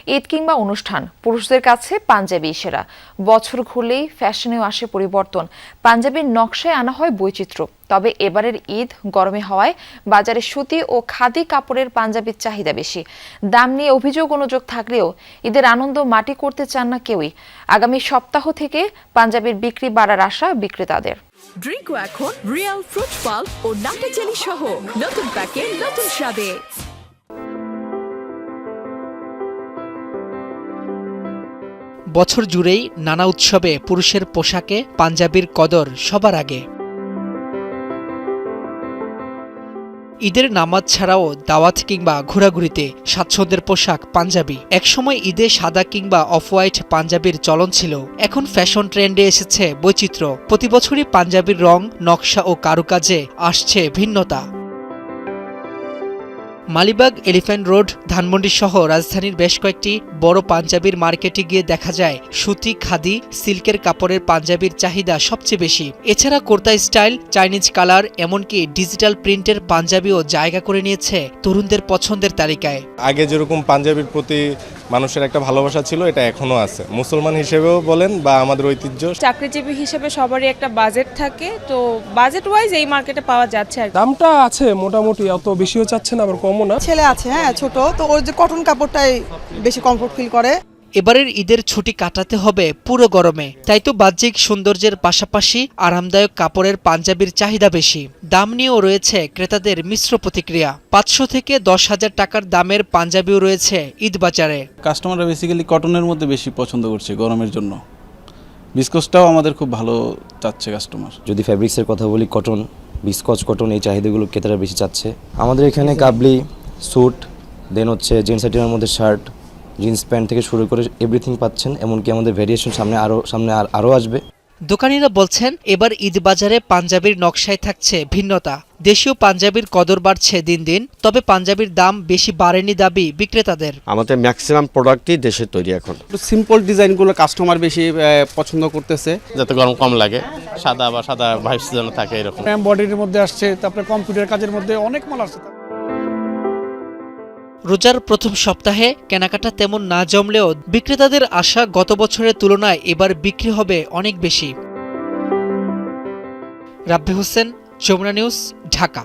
ঈদ কিংবা অনুষ্ঠান, পুরুষদের কাছে পাঞ্জাবি সেরা। বছর ঘুরলেই ফ্যাশনেও আসে পরিবর্তন। পাঞ্জাবির নকশায় আনা হয় বৈচিত্র্য। তবে এবারের ঈদ গরমে হওয়ায় বাজারে সুতি ও খাদি কাপড়ের পাঞ্জাবির চাহিদা বেশি। দাম নিয়ে অভিযোগ অনুযোগ থাকলেও ঈদের আনন্দ মাটি করতে চান না কেউই। আগামী সপ্তাহ থেকে পাঞ্জাবির বিক্রি বাড়ার আশা বিক্রেতাদের। ড্রিঙ্কও এখন রিয়েল ফ্রুট পাল্প ও নাটা জেলি সহ নতুন প্যাকে নতুন স্বাদে। বছর জুড়েই নানা উৎসবে পুরুষের পোশাকে পাঞ্জাবির কদর সবার আগে। ঈদের নামাজ ছাড়াও দাওয়াত কিংবা ঘোরাঘুরিতে স্বাচ্ছন্দ্যের পোশাক পাঞ্জাবি। একসময় ঈদে সাদা কিংবা অফ হোয়াইট পাঞ্জাবির চলন ছিল, এখন ফ্যাশন ট্রেন্ডে এসেছে বৈচিত্র্য। প্রতি বছরই পাঞ্জাবির রং, নকশা ও কারুকাজে আসছে ভিন্নতা। মালিবাগ, এলিফ্যান্ট রোড, ধানমন্ডি সহ রাজধানীর বেশ কয়েকটি বড় পাঞ্জাবির মার্কেটে গিয়ে দেখা যায় সুতি, খাদি, সিল্কের কাপড়ের পাঞ্জাবির চাহিদা সবচেয়ে বেশি। এছাড়া কুর্তা স্টাইল, চাইনিজ কালার, এমনকি ডিজিটাল প্রিন্টের পাঞ্জাবিও জায়গা করে নিয়েছে তরুণদের পছন্দের তালিকায়। আগে যেরকম পাঞ্জাবির প্রতি মানুষের একটা ভালোবাসা ছিল, এটা এখনো আছে। মুসলমান হিসেবেও বলেন বা আমাদের ঐতিহ্য, চাকরিজীবী হিসেবে সবারই একটা বাজেট থাকে, তো বাজেট ওয়াইজ এই মার্কেটে পাওয়া যাচ্ছে। দামটা আছে মোটামুটি, অত বেশিও চাচ্ছে না আবার কমও না। ছেলে আছে ছোট, তো ওর যে কটন কাপড়টাই বেশি কমফোর্ট ফিল করে। এবারের ঈদের ছুটি কাটাতে হবে পুরো গরমে, তাই তো বাহ্যিক সৌন্দর্যের পাশাপাশি আরামদায়ক কাপড়ের পাঞ্জাবির চাহিদা বেশি। দাম নিয়েও রয়েছে ক্রেতাদের মিশ্র প্রতিক্রিয়া। 500 থেকে 10,000 টাকার দামের পাঞ্জাবিও রয়েছে ঈদ বাজারে। কাস্টমাররা বেসিক্যালি কটনের মধ্যে বেশি পছন্দ করছে গরমের জন্য। বিস্কসটাও আমাদের খুব ভালো চাচ্ছে কাস্টমার। যদি ফ্যাব্রিক্সের কথা বলি, কটন, বিস্কচ কটন, এই চাহিদাগুলো ক্রেতারা বেশি চাচ্ছে। আমাদের এখানে কাবলি, স্যুট, দেন হচ্ছে জিন্স আইটেমের মধ্যে শার্ট, জিন্স প্যান্ট থেকে শুরু করে এভরিথিং পাচ্ছেন। এমনকি আমাদের ভেরিয়েশন সামনে আরও আসবে। দোকানিরা বলছেন এবার ঈদ বাজারে পাঞ্জাবির নকশায় থাকছে ভিন্নতা। দেশীয় পাঞ্জাবির কদর বাড়ছে দিন দিন, তবে পাঞ্জাবির দাম বেশি বাড়েনি দাবি বিক্রেতাদের। আমাদের ম্যাক্সিমাম প্রোডাক্টই দেশের তৈরি। এখন সিম্পল ডিজাইনগুলো কাস্টমার বেশি পছন্দ করতেছে, যাতে গরম কম লাগে, সাদা বা সাদা ভাইবস যেন থাকে এরকম। বডির মধ্যে আসছে, তারপরে কম্পিউটার কাজের মধ্যে অনেক মাল আসছে। রোজার প্রথম সপ্তাহে কেনাকাটা তেমন না জমলেও বিক্রেতাদের আশা গত বছরের তুলনায় এবার বিক্রি হবে অনেক বেশি। রাব্বি হোসেন, যমুনা নিউজ, ঢাকা।